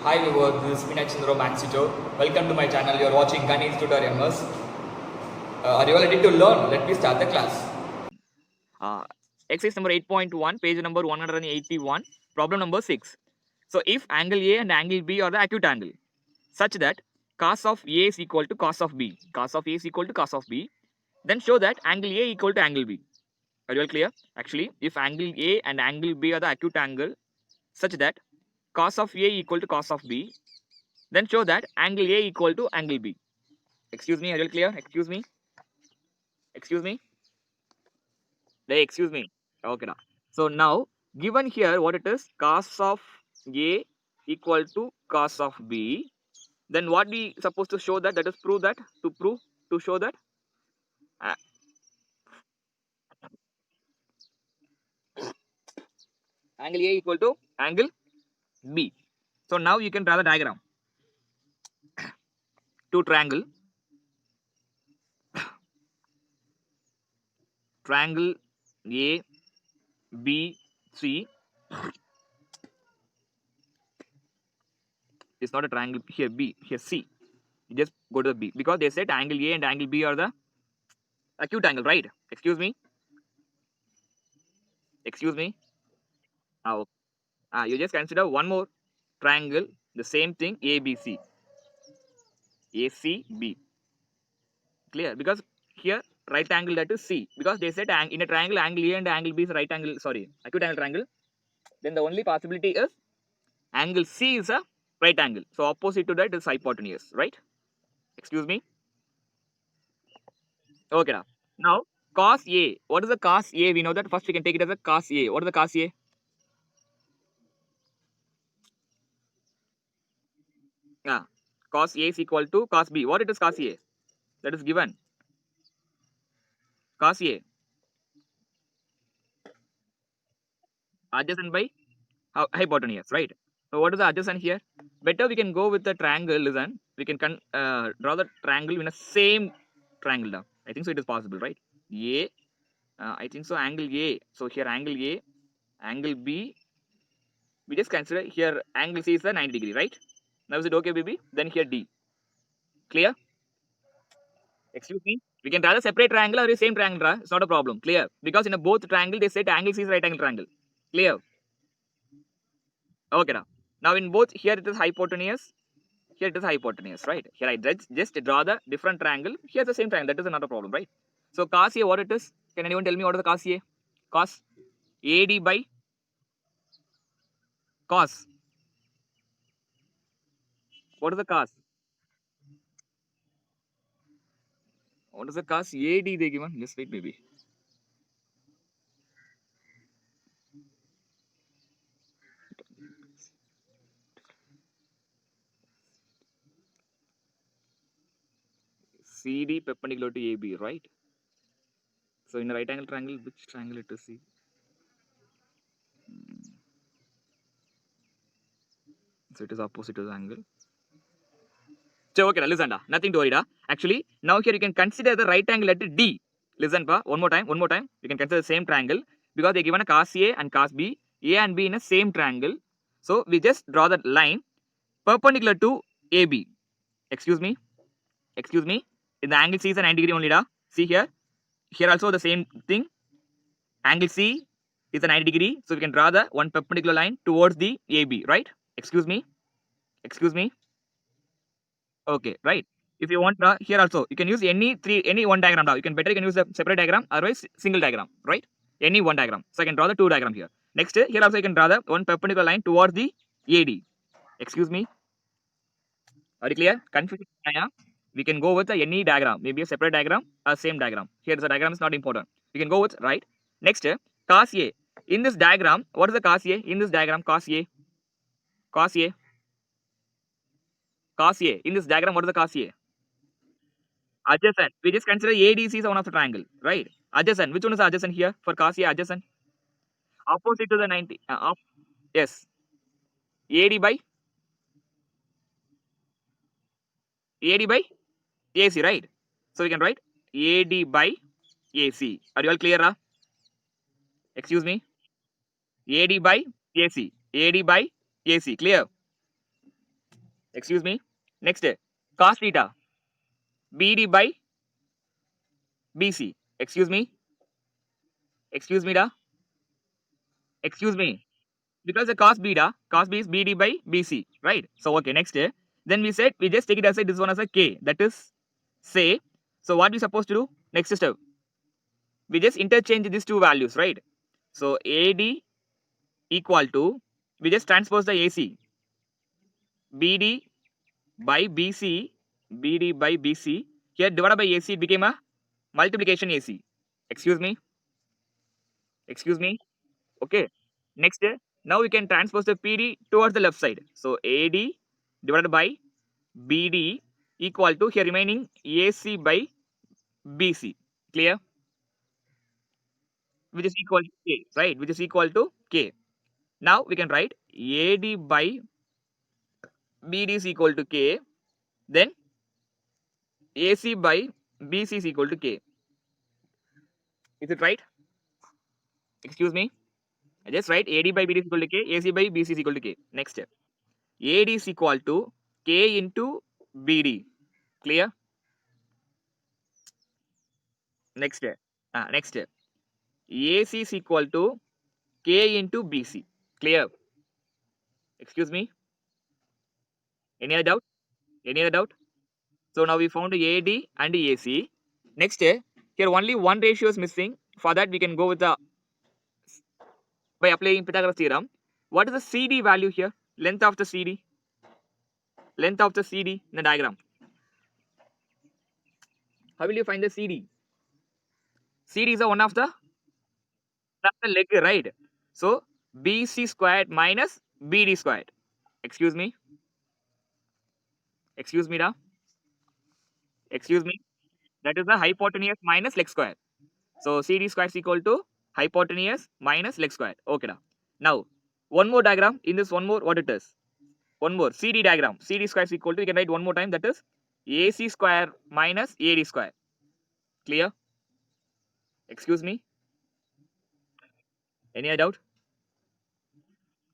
Hi viewers, this is Minachandra Maxito. Welcome to my channel. You are watching Ganesh Tutorials. Are you all ready to learn? Let me start the class. Uh, Exercise number 8.1, page number 181, problem number 6. So, if angle A and angle B are the acute angle, such that cos of A is equal to cos of B, cos of A is equal to cos of B, then show that angle A equal to angle B. Are you all clear? Actually, if angle A and angle B are the acute angle, such that cos of A equal to cos of B, then show that angle A equal to angle B. Excuse me, are you all clear? Excuse me? Excuse me? Hey, excuse me. Okay. Now. So now, given here what it is, cos of A equal to cos of B, then what we supposed to show that, that is prove that, to show that uh, angle A equal to angle B. So now you can draw the diagram. To triangle A, B, C is not a triangle here B, here C. You just go to the B because they said angle A and angle B are the acute angle, right? Excuse me. Excuse me. Okay. You just consider one more triangle, the same thing, ABC, ACB. Clear? Because here right angle, that is C. Because they said in a triangle, angle A and angle B is right angle, sorry, acute angle triangle. Then the only possibility is angle C is a right angle. So opposite to that is hypotenuse, right? Excuse me. Okay. Now cos A. What is the cos A? We know that first we can take it as a cos A. What is the cos A? Yeah. Cos A is equal to cos B. What it is cos A? That is given. Cos A adjacent by hypotenuse, right? So what is the adjacent here? Better we can go with the triangle. Listen, we can draw the triangle in a same triangle now. I think so. It is possible, right? A, I think so. Angle A. So here angle A, angle B. We just consider here angle C is the 90 degree, right? Now is it okay, baby? Then here D. Clear? Excuse me. We can draw the separate triangle or the same triangle. Draw. It's not a problem. Clear? Because in a both triangle they said angle C is right angle triangle. Clear? Okay, now in both here it is hypotenuse. Here it is hypotenuse, right? Here I just draw the different triangle. Here the same triangle. That is another problem, right? So cos A, what it is? Can anyone tell me what is the cos A? Cos AD by cos. What is the cos? What is the cos AD they given? Just wait, maybe. CD perpendicular to AB, right? So in a right angle triangle, which triangle it is? C? So it is opposite to the angle. So okay, listen, nothing to worry. Actually, now here you can consider the right angle at D. Listen, one more time. You can consider the same triangle because they given a cos A and cos B, A and B in a same triangle. So we just draw that line perpendicular to AB. Excuse me. In the angle C is a 90 degree only, See here. Here also the same thing. Angle C is a 90 degree. So we can draw the one perpendicular line towards the AB, right? Excuse me. Okay, right. If you want here also, you can use any one diagram now. You can use a separate diagram, otherwise single diagram, right? Any one diagram. So I can draw the two diagram here. Next, here also you can draw the one perpendicular line towards the AD. Excuse me. Are you clear? Confusion? Yeah. We can go with any diagram, maybe a separate diagram or same diagram. Here the diagram is not important. We can go with right. Next, cos A. In this diagram, what is the cos A? In this diagram, cos A. Cos A. Cos A. In this diagram, what is the cos A? Adjacent. We just consider ADC is one of the triangle, right? Adjacent. Which one is adjacent here for cos A? Adjacent. Opposite to the 90. Yes. AD by AD by AC, right? So we can write AD by AC. Are you all clear? Excuse me. AD by AC. AD by AC. Clear. Excuse me. Next, cos theta BD by BC. Excuse me. Excuse me, da. Excuse me. Because the cos B is BD by BC, right? So okay, next, then we said we just take it as this one as a K. That is say. So what we supposed to do? Next step. We just interchange these two values, right? So AD equal to, we just transpose the AC. BD by BC, BD by BC. Here divided by AC, it became a multiplication AC. Excuse me. Excuse me. Okay. Next, now we can transpose the PD towards the left side. So AD divided by BD equal to, here remaining AC by BC. Clear? Which is equal to K, right? Which is equal to K. Now we can write AD by BD is equal to K. Then AC by BC is equal to K. Is it right? Excuse me. I just write AD by BD is equal to K, AC by BC is equal to K. Next step. AD is equal to K into BD. Clear? Next step. Next step. AC is equal to K into BC. Clear? Excuse me. Any other doubt? Any other doubt? So now we found AD and AC. Next, here only one ratio is missing. For that, we can go with the, by applying Pythagoras theorem. What is the CD value here? Length of the CD. Length of the CD in the diagram. How will you find the CD? CD is one of the leg, right? So BC squared minus BD squared. Excuse me. Excuse me, da. Excuse me. That is the hypotenuse minus leg square. So CD square is equal to hypotenuse minus leg square. Okay, da. Now one more diagram. In this one more, what it is? One more CD diagram. CD square is equal to, you can write one more time, that is AC square minus AD square. Clear? Excuse me. Any other doubt?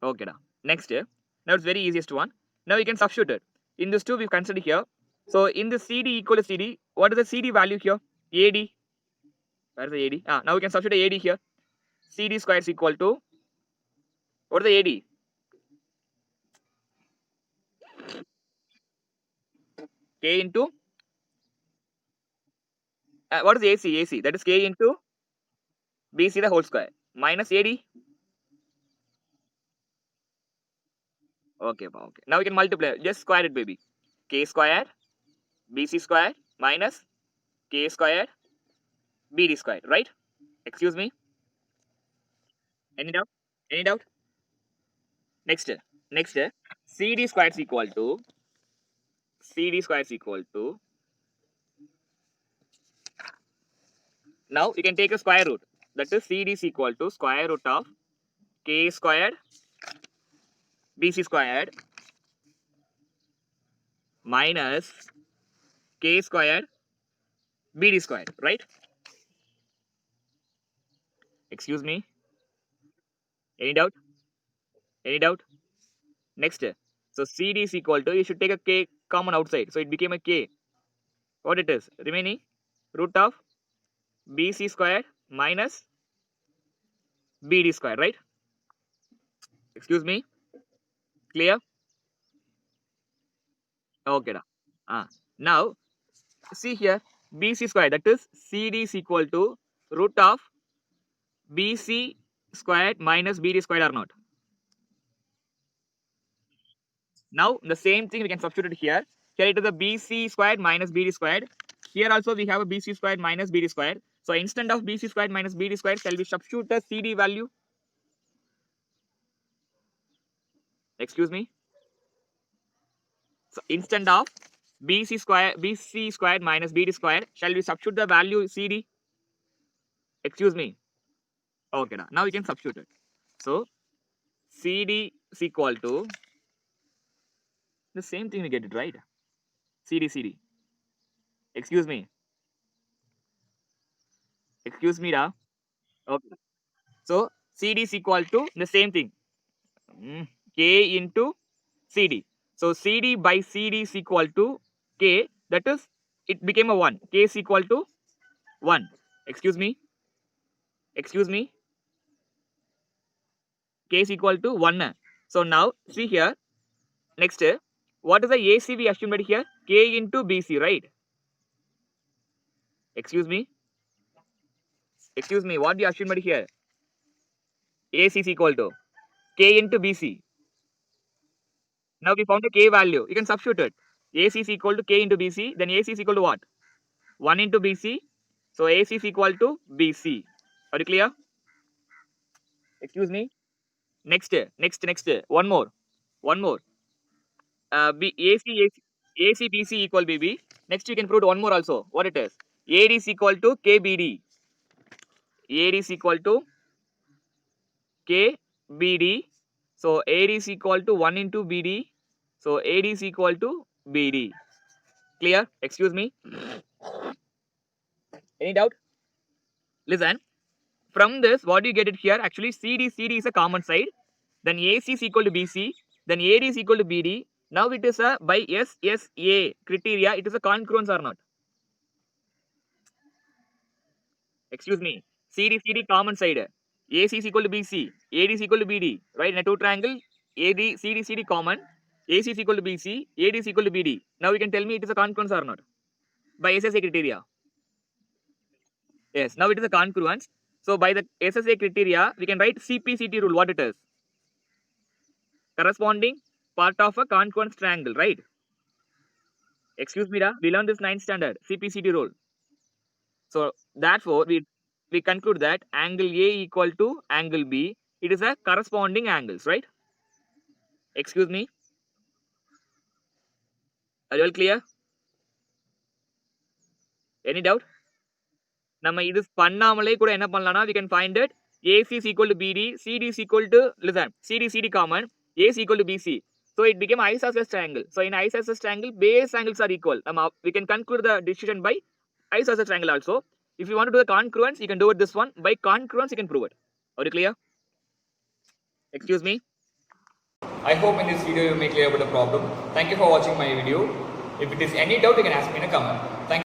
Okay, da. Next, now it's very easiest one. Now we can substitute it. In this two we've considered here. So in the CD equal to CD, what is the CD value here? AD. Where is the AD? Now we can substitute AD here. CD square is equal to, what is the AD? K into, what is AC? AC, that is K into BC the whole square minus AD. Okay, okay. Now we can multiply. Just square it, baby. K squared BC squared minus K squared BD squared, right? Excuse me. Any doubt? Any doubt? Next, next, CD squared is equal to, CD squared is equal to, now you can take a square root. That is CD is equal to square root of K squared BC squared minus K squared BD squared, right? Excuse me. Any doubt? Any doubt? Next, so CD is equal to, you should take a K common outside. So it became a K. What it is? Remaining root of BC squared minus BD squared, right? Excuse me. Clear? Okay. Now, see here, BC squared, that is CD is equal to root of BC squared minus BD squared or not? Now, the same thing we can substitute here. Here it is a BC squared minus BD squared. Here also we have a BC squared minus BD squared. So, instead of BC squared minus BD squared, shall we substitute the CD value? Excuse me. So, instead of BC squared minus BD squared, shall we substitute the value CD? Excuse me. Okay, now we can substitute it. So, CD is equal to, the same thing we get it, right? CD. Excuse me. Excuse me, da. Okay. So, CD is equal to the same thing. K into CD. So CD by CD is equal to K, that is, it became a 1. K is equal to 1. Excuse me. K is equal to 1. So now see here. Next, what is the AC we assumed here? K into BC, right? Excuse me. What we assumed here? AC is equal to K into BC. Now we found the K value. You can substitute it. AC is equal to K into BC. Then AC is equal to what? 1 into BC. So AC is equal to BC. Are you clear? Excuse me. Next. One more. AC BC equal BB. Next you can prove one more also. What it is? AD is equal to KBD. AD is equal to KBD. So AD is equal to 1 into BD. So AD is equal to BD. Clear? Excuse me. Any doubt? Listen. From this, what do you get it here? Actually, CD is a common side. Then AC is equal to BC. Then AD is equal to BD. Now it is a by SSA criteria. It is a congruence or not? Excuse me. CD common side. AC is equal to BC. AD is equal to BD. Right? In a two triangle, AD CD common. AC is equal to BC. AD is equal to BD. Now you can tell me it is a congruence or not? By SSA criteria. Yes. Now it is a congruence. So by the SSA criteria, we can write CPCT rule. What it is? Corresponding part of a congruence triangle, right? Excuse me, we learned this 9th standard CPCT rule. So therefore, we conclude that angle A equal to angle B. It is a corresponding angles, right? Excuse me. Are you all clear? Any doubt? நம்ம இது பண்ணாமலே கூட என்ன பண்ணலாம்னா we can find it AC is equal to BD, CD is equal to listen, CD common, AC equal to BC. So it became isosceles triangle. So in isosceles triangle, base angles are equal. We can conclude the decision by isosceles triangle also. If you want to do the congruence, you can do it this one. By congruence, you can prove it. Are you clear? Excuse me. I hope in this video you may clear about the problem. Thank you for watching my video. If it is any doubt, you can ask me in a comment.